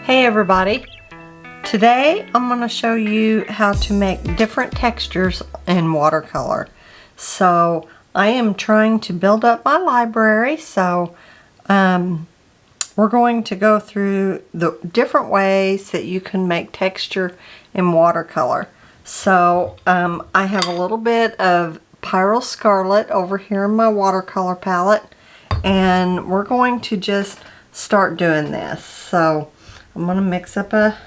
Hey everybody, today I'm going to show you how to make different textures in watercolor. So I am trying to build up my library, so we're going to go through the different ways that you can make texture in watercolor. So I have a little bit of Pyrol Scarlet over here in my watercolor palette, and we're going to just start doing this. So I'm going to mix up a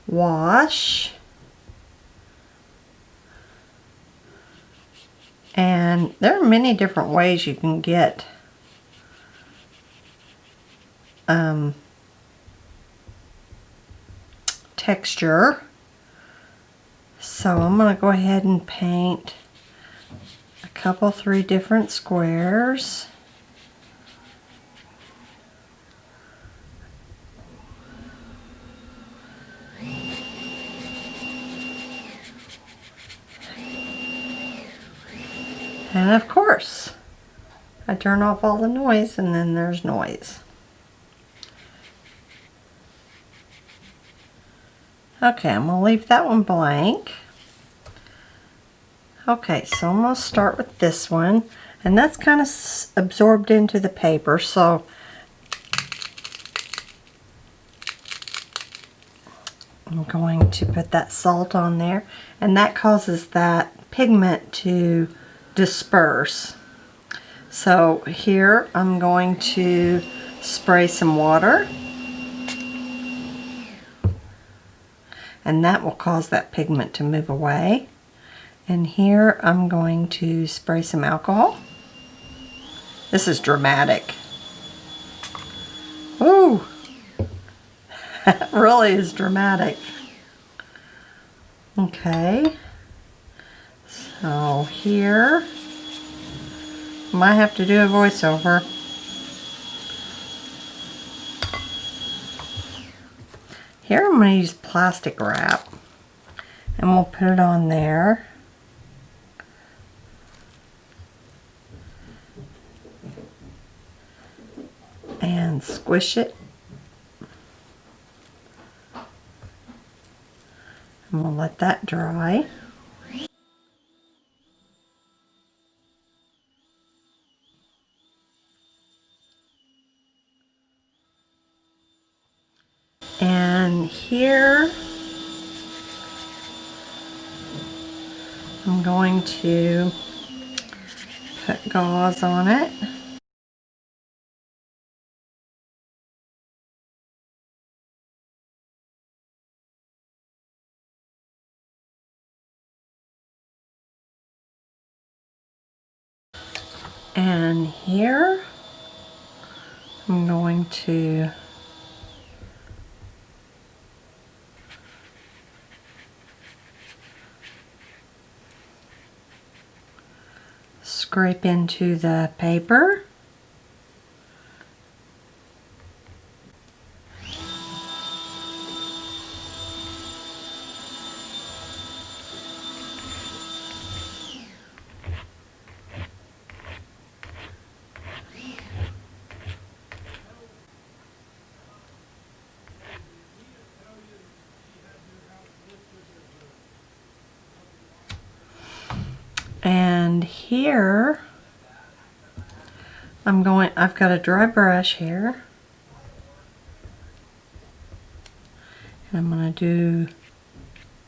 wash, and there are many different ways you can get texture. So I'm going to go ahead and paint a couple, 3 different squares. And of course, I turn off all the noise, and then there's noise. Okay, I'm going to leave that one blank. Okay, so I'm going to start with this one, and that's kind of absorbed into the paper, so I'm going to put that salt on there, and that causes that pigment to disperse. So here I'm going to spray some water, and that will cause that pigment to move away. And here I'm going to spray some alcohol. This is dramatic. Ooh, that really is dramatic. Okay, so here might have to do a voiceover. Here I'm going to use plastic wrap, and we'll put it on there. And squish it. And we'll let that dry. And here I'm going to put gauze on it. And here I'm going to scrape into the paper. And here I've got a dry brush here, and I'm going to do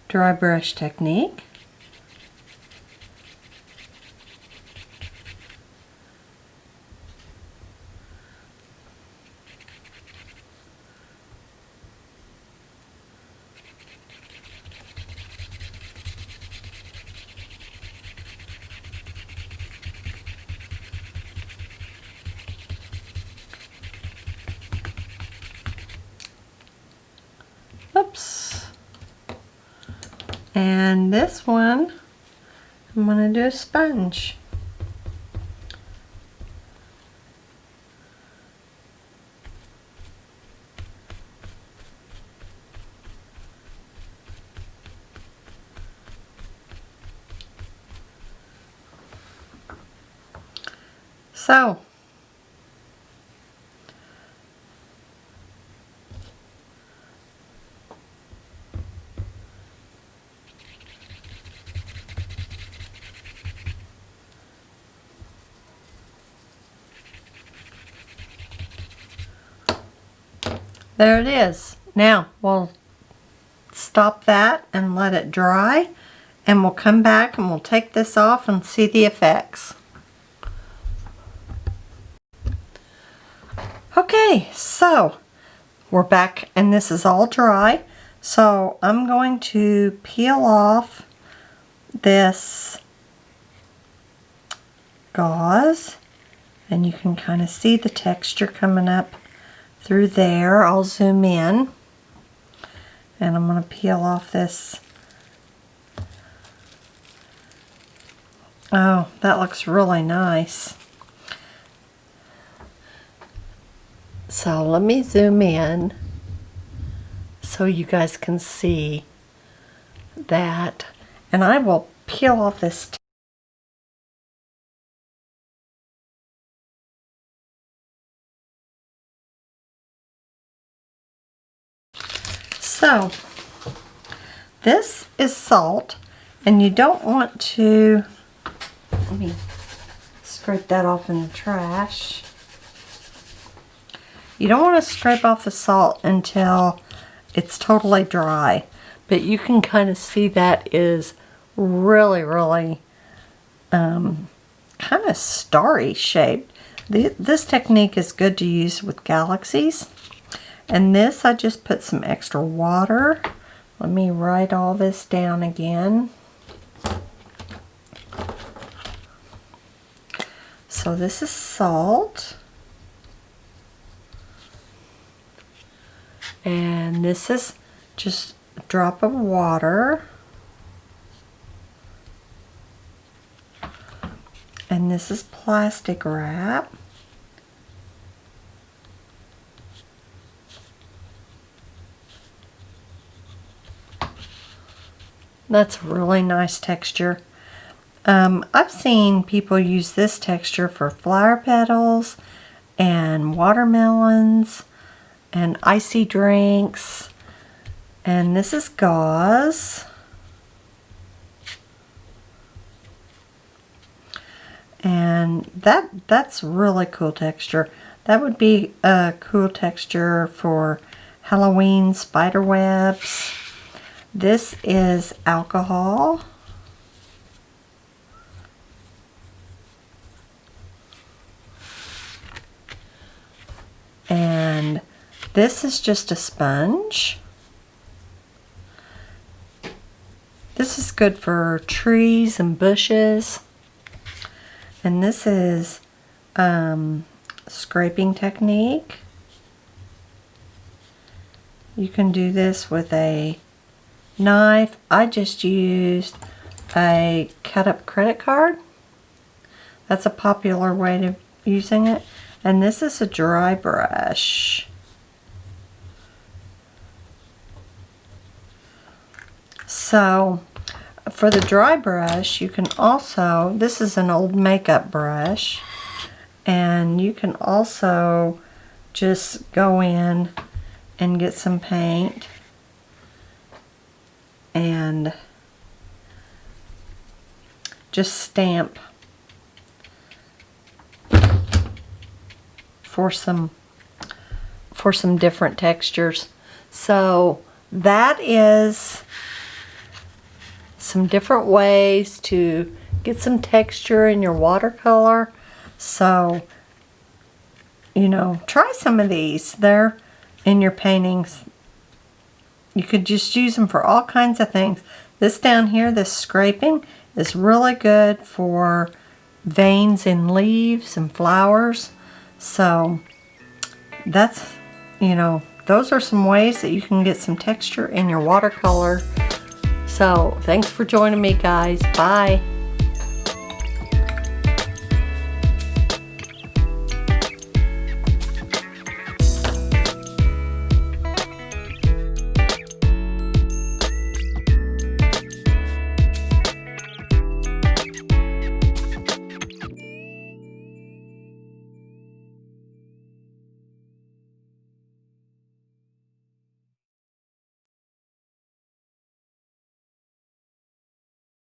dry brush technique. Oops. And this one, I'm going to do a sponge. So There it is. Now we'll stop that and let it dry, and we'll come back and we'll take this off and see the effects. Okay, so we're back and this is all dry. So I'm going to peel off this gauze, and you can kind of see the texture coming up through there. I'll zoom in, and I'm going to peel off this. Oh, that looks really nice. So let me zoom in so you guys can see that, and I will peel off this. So this is salt, and you don't want to, let me scrape that off in the trash. You don't want to scrape off the salt until it's totally dry, but you can kind of see that is really kind of starry shaped. This technique is good to use with galaxies. And this, I just put some extra water. Let me write all this down again. So this is salt. And this is just a drop of water. And this is plastic wrap. That's a really nice texture. I've seen people use this texture for flower petals and watermelons and icy drinks. And this is gauze. And that's really cool texture. That would be a cool texture for Halloween spider webs. This is alcohol. And this is just a sponge. This is good for trees and bushes. And this is scraping technique. You can do this with a knife. I just used a cut up credit card. That's a popular way of using it. And this is a dry brush. So for the dry brush, you can also, this is an old makeup brush, and you can also just go in and get some paint and just stamp for some different textures. So that is some different ways to get some texture in your watercolor. So, you know, try some of these. They're in your paintings. You could just use them for all kinds of things. This down here, this scraping, is really good for veins in leaves and flowers. So that's, you know, those are some ways that you can get some texture in your watercolor. So thanks for joining me, guys. Bye.